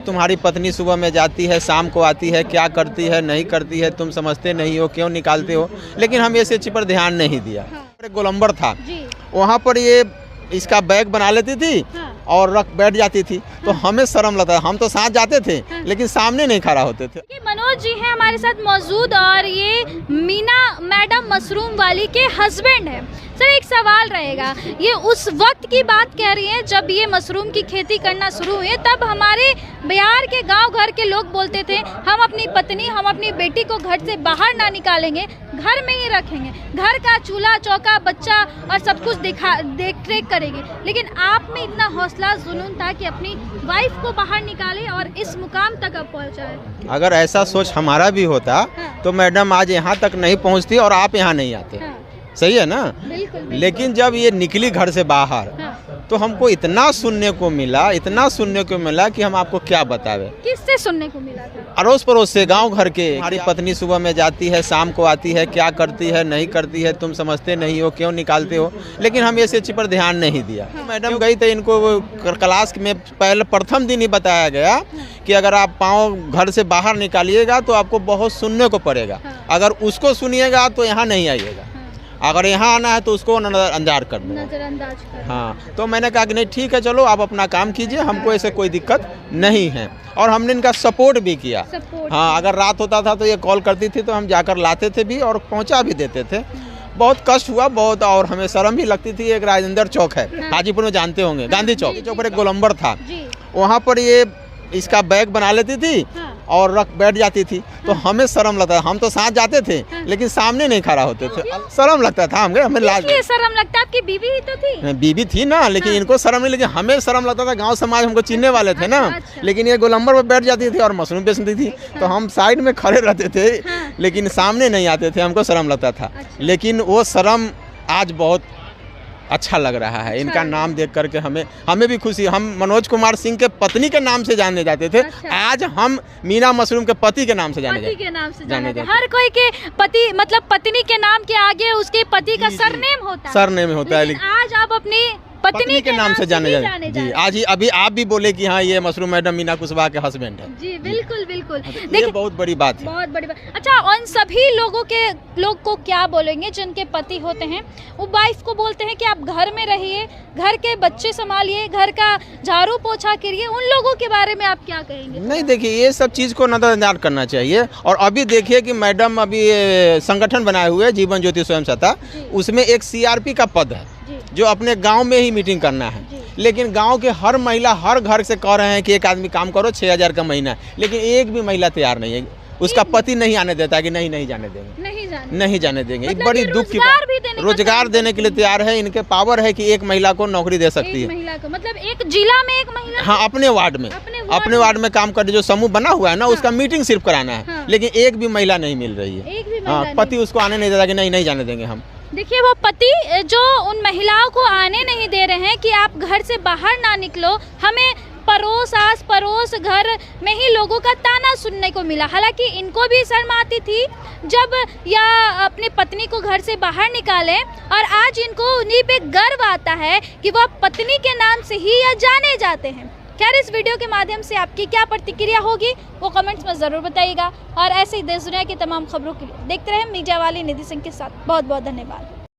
तुम्हारी पत्नी सुबह में जाती है, शाम को आती है, क्या करती है नहीं करती है तुम समझते नहीं हो, क्यों निकालते हो। लेकिन हम इस चीज़ पर ध्यान नहीं दिया। एक गोलंबर था, वहाँ पर ये इसका बैग बना लेती थी और रख बैठ जाती थी, तो हमें शर्म लगता था। हम तो साथ जाते थे लेकिन सामने नहीं खड़ा होते थे। मनोज जी हैं हमारे साथ मौजूद और ये मीना मैडम मशरूम वाली के हस्बैंड है। सर एक सवाल रहेगा, ये उस वक्त की बात कह रही हैं जब ये मशरूम की खेती करना शुरू हुई, तब हमारे बिहार के गांव घर के लोग बोलते थे हम अपनी पत्नी हम अपनी बेटी को घर से बाहर ना निकालेंगे, घर में ही रखेंगे, घर का चूल्हा चौका बच्चा और सब कुछ देख रेख करेंगे। लेकिन आप में इतना हौसला जुनून था कि अपनी वाइफ को बाहर निकाले और इस मुकाम तक अब पहुँचाए। अगर ऐसा सोच हमारा भी होता तो मैडम आज यहाँ तक नहीं पहुँचती और आप यहाँ नहीं आते। सही है ना। बिल्कुल। लेकिन जब ये निकली घर से बाहर तो हमको इतना सुनने को मिला कि हम आपको क्या बतावे। किससे सुनने को मिला था? अड़ोस पड़ोस से, गांव घर के। हमारी पत्नी सुबह में जाती है, शाम को आती है, क्या करती है नहीं करती है तुम समझते नहीं हो, क्यों निकालते हो। लेकिन हम इस चीज़ पर ध्यान नहीं दिया। मैडम गई तो इनको क्लास में पहले प्रथम दिन ही बताया गया कि अगर आप पाँव घर से बाहर निकालिएगा तो आपको बहुत सुनने को पड़ेगा, अगर उसको सुनिएगा तो यहाँ नहीं आइएगा, अगर यहाँ आना है तो उसको नज़रअंदाज कर दो। हाँ, तो मैंने कहा कि नहीं ठीक है, चलो आप अपना काम कीजिए, हमको ऐसे कोई दिक्कत नहीं है। और हमने इनका सपोर्ट भी किया। हाँ, अगर रात होता था तो ये कॉल करती थी तो हम जाकर लाते थे भी और पहुँचा भी देते थे। बहुत कष्ट हुआ बहुत, और हमें शर्म भी लगती थी। एक राजेंद्र चौक है हाजीपुर में, जानते होंगे, गांधी चौक पर एक गोलंबर था, वहाँ पर ये इसका बैग बना लेती थी और रख बैठ जाती थी, तो हमें शर्म लगता था। हम तो साथ जाते थे लेकिन सामने नहीं खड़ा होते थे, शर्म लगता था। हमें लाज शर्म लगता। आपकी बीवी ही तो थी। बीवी थी ना, लेकिन इनको शर्म नहीं, लेकिन हमें शर्म लगता था। गांव समाज हमको चिन्हने वाले थे ना। लेकिन ये गोलंबर पर बैठ जाती थी और मशरूम बेचती थी, तो हम साइड में खड़े रहते थे लेकिन सामने नहीं आते थे, हमको शर्म लगता था। लेकिन वो शर्म आज बहुत अच्छा लग रहा है। इनका नाम देख करके हमें भी खुशी। हम मनोज कुमार सिंह के पत्नी के नाम से जाने जाते थे, आज हम मीना मशरूम के पति के नाम से जाने जाते। हर कोई के पति मतलब पत्नी के नाम के आगे उसके पति का सरनेम होता है। आज आप अपनी पत्नी के नाम से जाने जाते। जी, आज ही अभी आप भी बोले कि हाँ ये मशरूम मैडम मीना कुशवाहा के हस्बैंड है। जी बिल्कुल बिल्कुल। ये बहुत बड़ी बात है, बहुत बड़ी बात। अच्छा, उन सभी लोग को क्या बोलेंगे जिनके पति होते हैं, वो वाइफ को बोलते हैं कि आप घर में रहिए, घर के बच्चे संभालिए, घर का झाड़ू पोछा करिए, उन लोगों के बारे में आप क्या कहेंगे? नहीं, देखिए ये सब चीज़ को नजरअंदाज करना चाहिए। और अभी देखिए कि मैडम अभी संगठन बनाए हुए है जीवन ज्योति स्वयं सहायता, उसमें एक CRP का पद है जो अपने गांव में ही मीटिंग करना है। लेकिन गांव के हर महिला हर घर से कह रहे हैं कि एक आदमी काम करो, 6,000 का महीना, लेकिन एक भी महिला तैयार नहीं है। उसका पति नहीं आने देता कि नहीं जाने देंगे, नहीं जाने देंगे। एक बड़ी दुख की बात, रोजगार देने के लिए तैयार है। इनके पावर है कि एक महिला को नौकरी दे सकती है। मतलब एक जिला में एक महिला, हाँ, अपने वार्ड में काम कर, जो समूह बना हुआ है ना, उसका मीटिंग सिर्फ कराना है। लेकिन एक भी महिला नहीं मिल रही है। पति उसको आने नहीं देता कि नहीं जाने देंगे हम। देखिए वो पति जो उन महिलाओं को आने नहीं दे रहे हैं कि आप घर से बाहर ना निकलो, हमें आस पड़ोस घर में ही लोगों का ताना सुनने को मिला। हालांकि इनको भी शर्म आती थी जब या अपनी पत्नी को घर से बाहर निकाले, और आज इनको उन्हीं पे गर्व आता है कि वह पत्नी के नाम से ही या जाने जाते हैं। खैर, इस वीडियो के माध्यम से आपकी क्या प्रतिक्रिया होगी वो कमेंट्स में ज़रूर बताइएगा। और ऐसे ही देश दुनिया की तमाम खबरों के लिए देखते रहें मीडिया वाली निधि सिंह के साथ। बहुत बहुत धन्यवाद।